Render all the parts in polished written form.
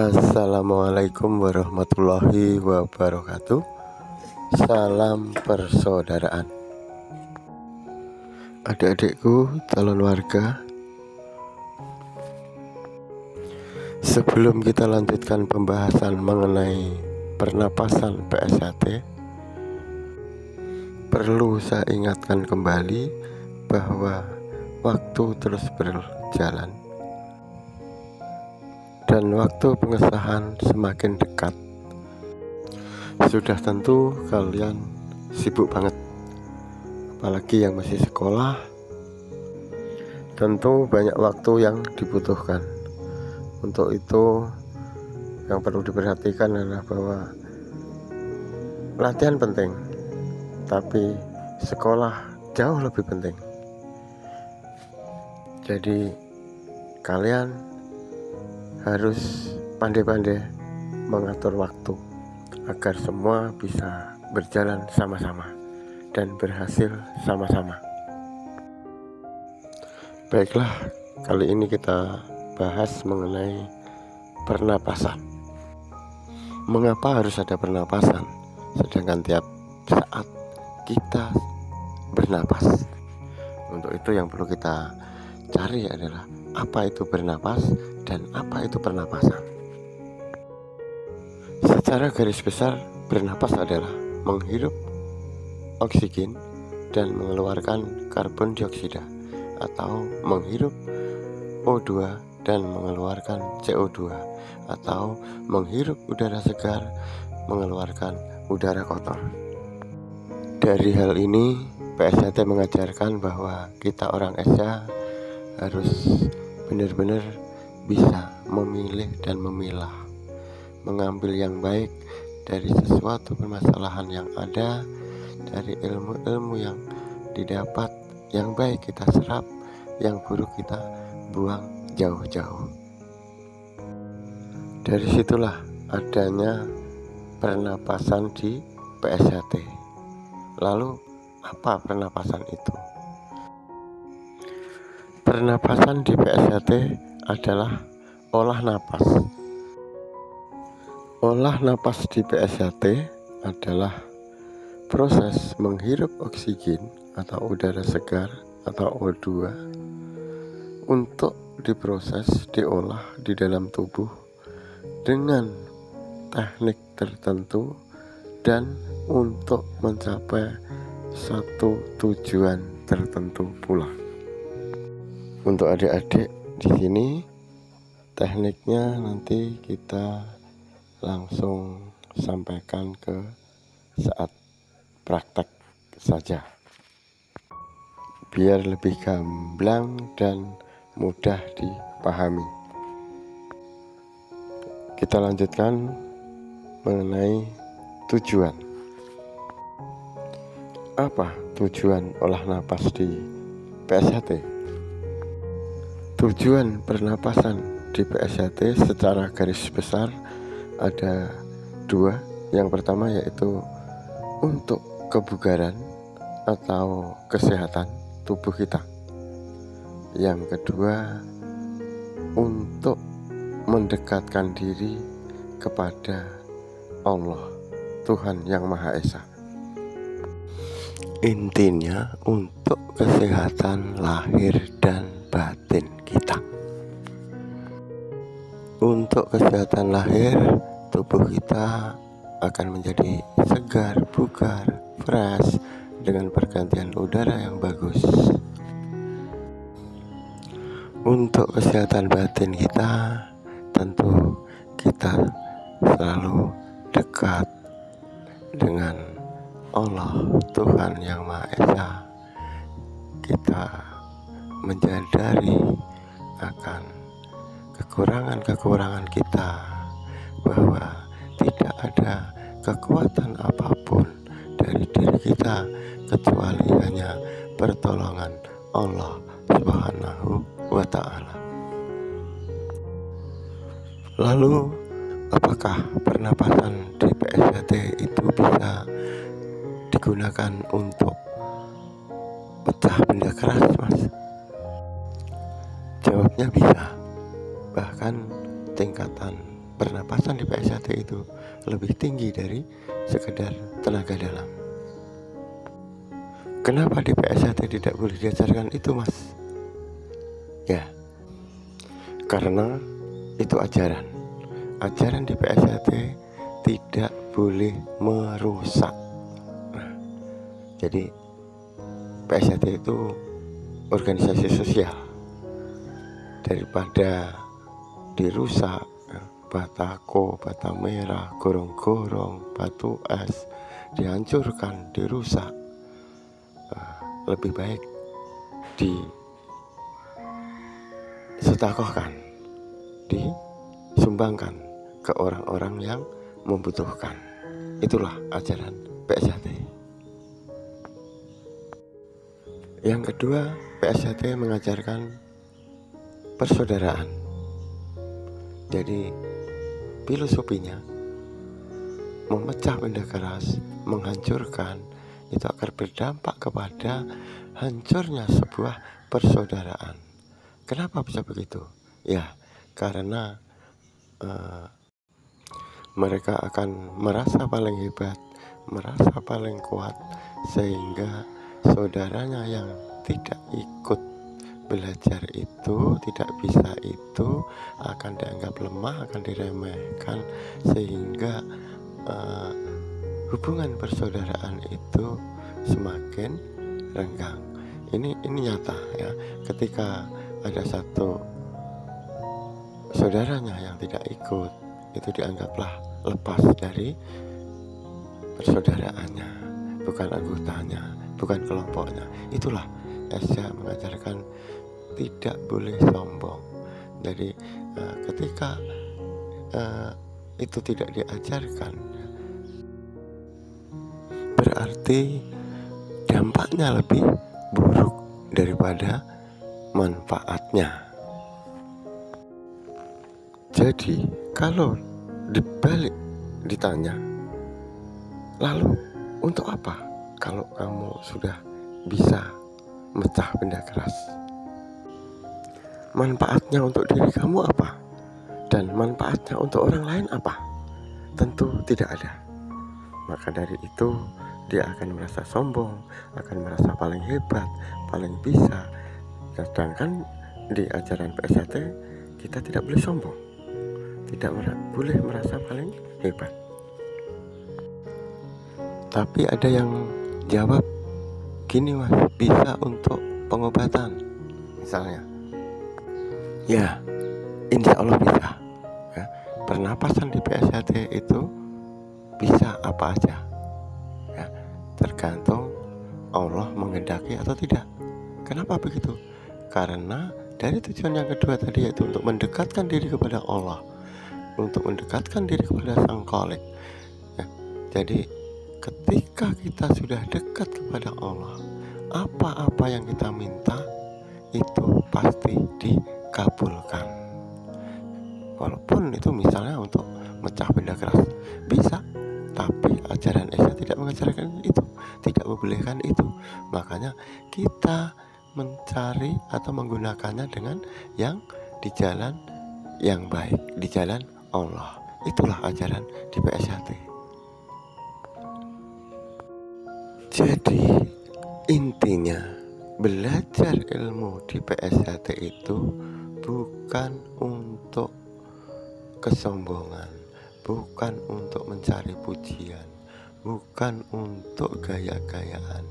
Assalamualaikum warahmatullahi wabarakatuh. Salam persaudaraan. Adik-adikku calon warga, sebelum kita lanjutkan pembahasan mengenai pernapasan PSHT, perlu saya ingatkan kembali bahwa waktu terus berjalan dan waktu pengesahan semakin dekat. Sudah tentu kalian sibuk banget, apalagi yang masih sekolah. Tentu banyak waktu yang dibutuhkan. Untuk itu yang perlu diperhatikan adalah bahwa latihan penting, tapi sekolah jauh lebih penting. Jadi kalian harus pandai-pandai mengatur waktu agar semua bisa berjalan sama-sama dan berhasil sama-sama. Baiklah, kali ini kita bahas mengenai pernapasan. Mengapa harus ada pernapasan sedangkan tiap saat kita bernapas? Untuk itu yang perlu kita cari adalah apa itu bernapas dan apa itu pernapasan. Secara garis besar, bernapas adalah menghirup oksigen dan mengeluarkan karbon dioksida, atau menghirup O2 dan mengeluarkan CO2, atau menghirup udara segar, mengeluarkan udara kotor. Dari hal ini, PSHT mengajarkan bahwa kita orang Esa harus benar-benar bisa memilih dan memilah, mengambil yang baik dari sesuatu permasalahan yang ada, dari ilmu-ilmu yang didapat. Yang baik kita serap, yang buruk kita buang jauh-jauh. Dari situlah adanya pernapasan di PSHT. Lalu apa pernapasan itu? Pernapasan di PSHT adalah olah napas. Olah napas di PSHT adalah proses menghirup oksigen atau udara segar atau O2 untuk diproses, diolah di dalam tubuh dengan teknik tertentu dan untuk mencapai satu tujuan tertentu pula. Untuk adik-adik di sini, tekniknya nanti kita langsung sampaikan ke saat praktek saja, biar lebih gamblang dan mudah dipahami. Kita lanjutkan mengenai tujuan. Apa tujuan olah napas di PSHT? Tujuan pernapasan di PSHT secara garis besar ada dua. Yang pertama yaitu untuk kebugaran atau kesehatan tubuh kita. Yang kedua, untuk mendekatkan diri kepada Allah, Tuhan yang Maha Esa. Intinya untuk kesehatan lahir dan batin kita. Untuk kesehatan lahir, tubuh kita akan menjadi segar, bugar, fresh dengan pergantian udara yang bagus. Untuk kesehatan batin kita, tentu kita selalu dekat dengan Allah, Tuhan yang Maha Esa. Kita menyadari akan kekurangan-kekurangan kita, bahwa tidak ada kekuatan apapun dari diri kita kecuali hanya pertolongan Allah Subhanahu wa Ta'ala. Lalu apakah pernapasan di PSHT itu bisa digunakan untuk pecah benda keras, Mas? Jawabnya bisa. Bahkan tingkatan pernapasan di PSHT itu lebih tinggi dari sekedar tenaga dalam. Kenapa di PSHT tidak boleh diajarkan itu, Mas? Ya, karena itu ajaran. Ajaran di PSHT tidak boleh merusak. Nah, jadi PSHT itu organisasi sosial. Daripada dirusak, batako, bata merah, gorong-gorong, batu es, dihancurkan, dirusak, lebih baik disedekahkan, disumbangkan ke orang-orang yang membutuhkan. Itulah ajaran PSHT. Yang kedua, PSHT mengajarkan persaudaraan. Jadi filosofinya memecah benda keras, menghancurkan, itu akan berdampak kepada hancurnya sebuah persaudaraan. Kenapa bisa begitu? Ya, karena mereka akan merasa paling hebat, merasa paling kuat, sehingga saudaranya yang tidak ikut belajar itu, tidak bisa itu, akan dianggap lemah, akan diremehkan, sehingga hubungan persaudaraan itu semakin renggang. Ini nyata ya. Ketika ada satu saudaranya yang tidak ikut, itu dianggaplah lepas dari persaudaraannya, bukan anggotanya, bukan kelompoknya. Itulah Esya mengajarkan tidak boleh sombong. Jadi ketika itu tidak diajarkan, berarti dampaknya lebih buruk daripada manfaatnya. Jadi kalau dibalik ditanya, lalu untuk apa kalau kamu sudah bisa mecah benda keras? Manfaatnya untuk diri kamu apa? Dan manfaatnya untuk orang lain apa? Tentu tidak ada. Maka dari itu dia akan merasa sombong, akan merasa paling hebat, paling bisa. Sedangkan di ajaran PSHT kita tidak boleh sombong, tidak boleh merasa paling hebat. Tapi ada yang jawab gini, Mas, bisa untuk pengobatan misalnya. Ya, insya Allah bisa ya. Pernapasan di PSHT itu bisa apa aja ya, tergantung Allah menghendaki atau tidak. Kenapa begitu? Karena dari tujuan yang kedua tadi, yaitu untuk mendekatkan diri kepada Allah, untuk mendekatkan diri kepada Sang Khalik ya. Jadi ketika kita sudah dekat kepada Allah, apa-apa yang kita minta itu pasti dikabulkan. Walaupun itu misalnya untuk mecah benda keras, bisa. Tapi ajaran Islam tidak mengajarkan itu, tidak membolehkan itu. Makanya kita mencari atau menggunakannya dengan yang di jalan yang baik, di jalan Allah. Itulah ajaran di PSHT. Jadi intinya, belajar ilmu di PSHT itu bukan untuk kesombongan, bukan untuk mencari pujian, bukan untuk gaya-gayaan,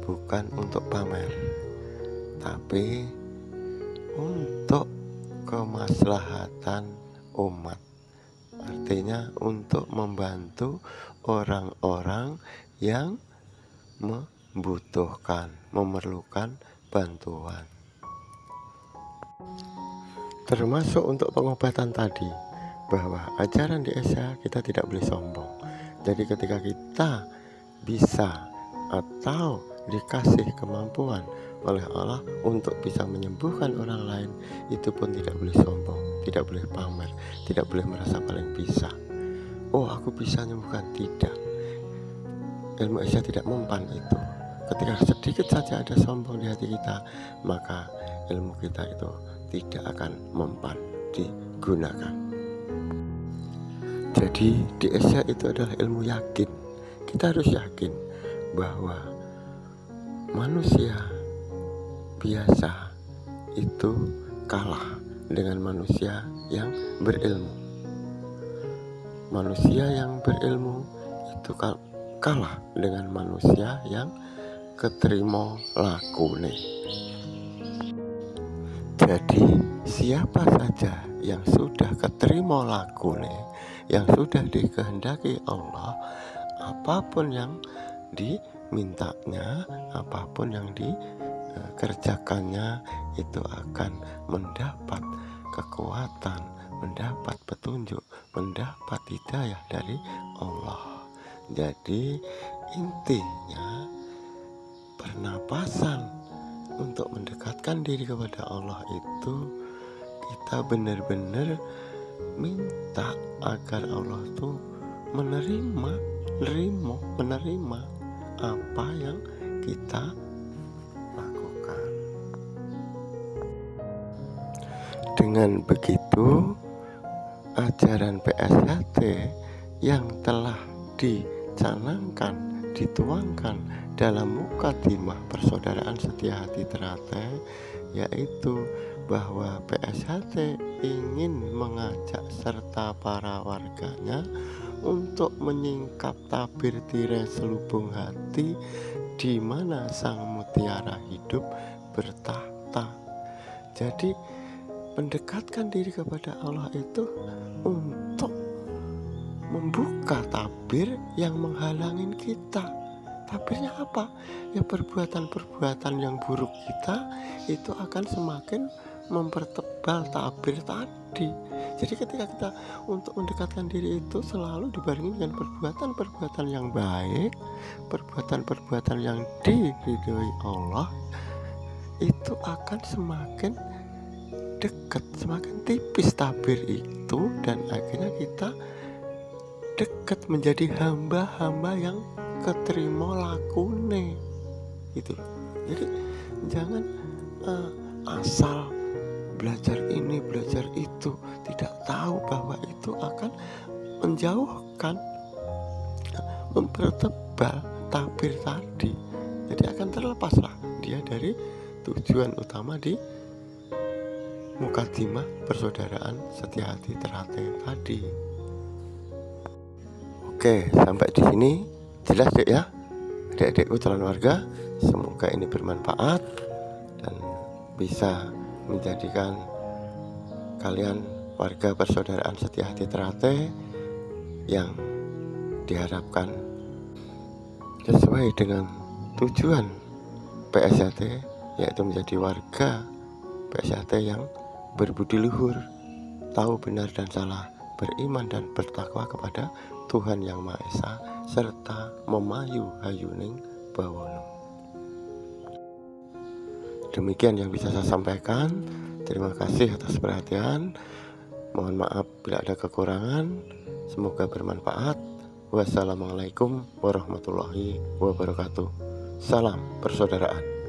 bukan untuk pamer, tapi untuk kemaslahatan umat. Artinya untuk membantu orang-orang yang membutuhkan, memerlukan bantuan. Termasuk untuk pengobatan tadi, bahwa ajaran di Esa kita tidak boleh sombong. Jadi ketika kita bisa atau dikasih kemampuan oleh Allah untuk bisa menyembuhkan orang lain, itu pun tidak boleh sombong, tidak boleh pamer, tidak boleh merasa paling bisa. Oh, aku bisa menyembuhkan, tidak. Ilmu Esa tidak mempan itu. Ketika sedikit saja ada sombong di hati kita, maka ilmu kita itu tidak akan mempan digunakan. Jadi DSA itu adalah ilmu yakin. Kita harus yakin bahwa manusia biasa itu kalah dengan manusia yang berilmu. Manusia yang berilmu itu kalah dengan manusia yang keterima lakune. Jadi siapa saja yang sudah keterima lakune, yang sudah dikehendaki Allah, apapun yang dimintanya, apapun yang dikerjakannya, itu akan mendapat kekuatan, mendapat petunjuk, mendapat hidayah dari Allah. Jadi intinya pernapasan untuk mendekatkan diri kepada Allah itu kita benar-benar minta agar Allah tuh menerima apa yang kita lakukan. Dengan begitu, ajaran PSHT yang telah dicanangkan, dituangkan dalam Mukadimah Persaudaraan Setia Hati Teratai, yaitu bahwa PSHT ingin mengajak serta para warganya untuk menyingkap tabir tirai selubung hati di mana sang mutiara hidup bertahta. Jadi mendekatkan diri kepada Allah itu untuk membuka tabir yang menghalangin kita. Tabirnya apa? Ya perbuatan-perbuatan yang buruk kita itu akan semakin mempertebal tabir tadi. Jadi ketika kita untuk mendekatkan diri itu selalu dibarengi dengan perbuatan-perbuatan yang baik, perbuatan-perbuatan yang diridhoi Allah, itu akan semakin dekat, semakin tipis tabir itu, dan akhirnya kita dekat menjadi hamba-hamba yang keterima lakune gitu. Jadi jangan asal belajar ini belajar itu, tidak tahu bahwa itu akan menjauhkan, mempertebal tabir tadi. Jadi akan terlepaslah dia dari tujuan utama di Mukadimah Persaudaraan Setia Hati Teratai tadi. Oke, sampai di sini jelas dek ya, adik-adikku calon warga. Semoga ini bermanfaat dan bisa menjadikan kalian warga Persaudaraan Setia Hati Teratai yang diharapkan sesuai dengan tujuan PSHT, yaitu menjadi warga PSHT yang berbudi luhur, tahu benar dan salah, beriman dan bertakwa kepada Tuhan Yang Maha Esa, serta memayu hayuning bawono. Demikian yang bisa saya sampaikan. Terima kasih atas perhatian. Mohon maaf bila ada kekurangan. Semoga bermanfaat. Wassalamualaikum warahmatullahi wabarakatuh. Salam persaudaraan.